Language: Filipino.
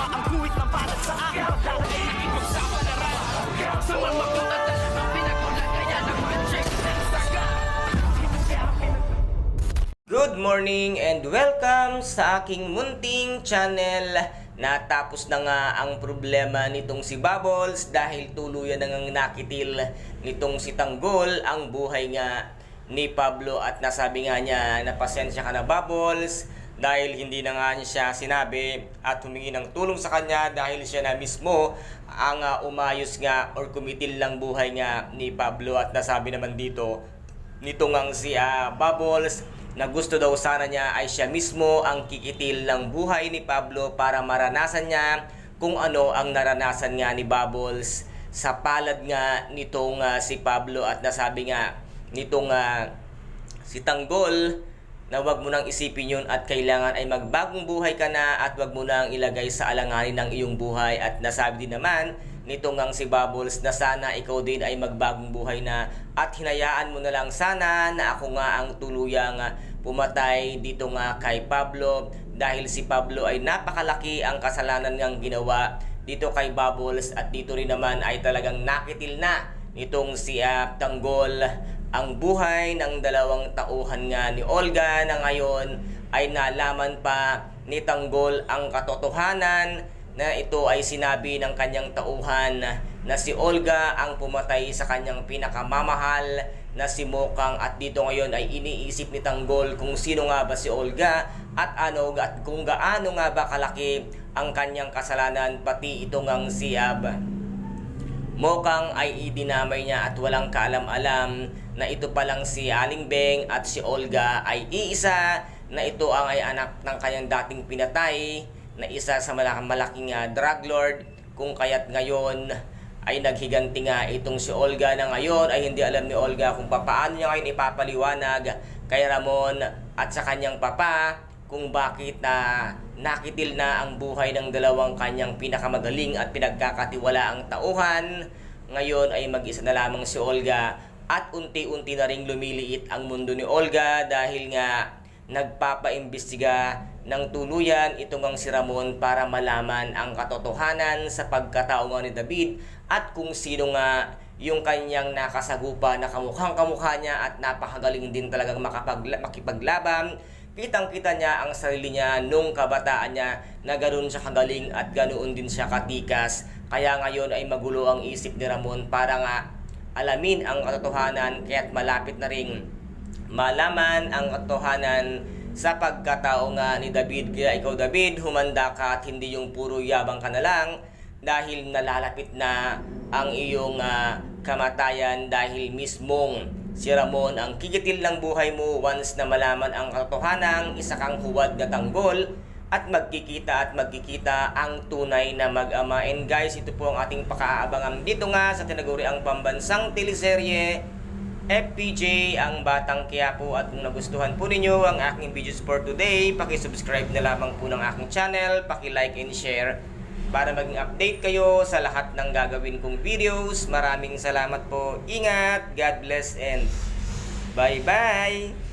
ang kuwit ng balat sa akin. Dahil ay ipagsapalaran sa mga makot at talagang pinagulan. Kaya nag-magic ng saga. Good morning and welcome sa aking munting channel. Natapos na nga ang problema nitong si Bubbles dahil tuluyan na ngang nakitil nitong si Tanggol ang buhay nga ni Pablo, at nasabi nga niya na pasensya ka na Bubbles dahil hindi na nga siya sinabi at humingi ng tulong sa kanya dahil siya na mismo ang umayos nga or kumitil lang buhay nga ni Pablo. At nasabi naman dito nito ngang si Bubbles na gusto daw sana niya ay siya mismo ang kikitil ng buhay ni Pablo para maranasan niya kung ano ang naranasan nga ni Bubbles sa palad nga nitong si Pablo. At nasabi nga nitong si Tanggol na wag mo nang isipin yun at kailangan ay magbagong buhay ka na at wag mo nang ilagay sa alanganin ng iyong buhay. At nasabi din naman nito ngang si Bubbles na sana ikaw din ay magbagong buhay na at hinayaan mo na lang sana na ako nga ang tuluyang pumatay dito nga kay Pablo dahil si Pablo ay napakalaki ang kasalanan niyang ginawa dito kay Bubbles. At dito rin naman ay talagang nakitil na nitong si Tanggol ang buhay ng dalawang tauhan nga ni Olga na ngayon ay nalaman pa ni Tanggol ang katotohanan na ito ay sinabi ng kanyang tauhan na si Olga ang pumatay sa kanyang pinakamamahal na si Mokang. At dito ngayon ay iniisip ni Tanggol kung sino nga ba si Olga at kung gaano nga ba kalaki ang kanyang kasalanan, pati ito ngang si Mokang ay idinamay niya at walang kaalam-alam na ito palang si Aling Beng at si Olga ay iisa na ito ang ay anak ng kanyang dating pinatay na isa sa malaking drug lord, kung kaya't ngayon ay naghiganti nga itong si Olga na ngayon ay hindi alam ni Olga kung paano niya ngayon ipapaliwanag kay Ramon at sa kanyang papa kung bakit nakitil na ang buhay ng dalawang kanyang pinakamagaling at pinagkakatiwalaang tauhan. Ngayon ay mag-isa na lamang si Olga at unti-unti na ring lumiliit ang mundo ni Olga dahil nga nagpapaimbestiga ng tuluyan itong ang si Ramon para malaman ang katotohanan sa pagkatao nga ni David at kung sino nga yung kanyang nakasagupa na kamukhang-kamukha niya at napakagaling din talagang makipaglaban. Kitang-kita niya ang sarili niya nung kabataan niya na ganoon siya kagaling at ganoon din siya katikas. Kaya ngayon ay magulo ang isip ni Ramon para nga alamin ang katotohanan, kaya't malapit na ring malaman ang katotohanan sa pagkatao nga ni David. Kaya ikaw David, humanda ka at hindi yung puro yabang ka na lang dahil nalalapit na ang iyong kamatayan dahil mismong si Ramon ang kikitil ng buhay mo once na malaman ang katotohanan. Isa kang huwad na Tanggol at magkikita ang tunay na mag-ama. And guys, ito po ang ating pakaabangan dito nga sa tinaguriang pambansang teleserye FPJ ang Batang Quiapo. At kung nagustuhan po ninyo ang aking videos for today, paki-subscribe na lamang po ng aking channel, paki-like and share para maging update kayo sa lahat ng gagawin kong videos. Maraming salamat po. Ingat, God bless and bye-bye!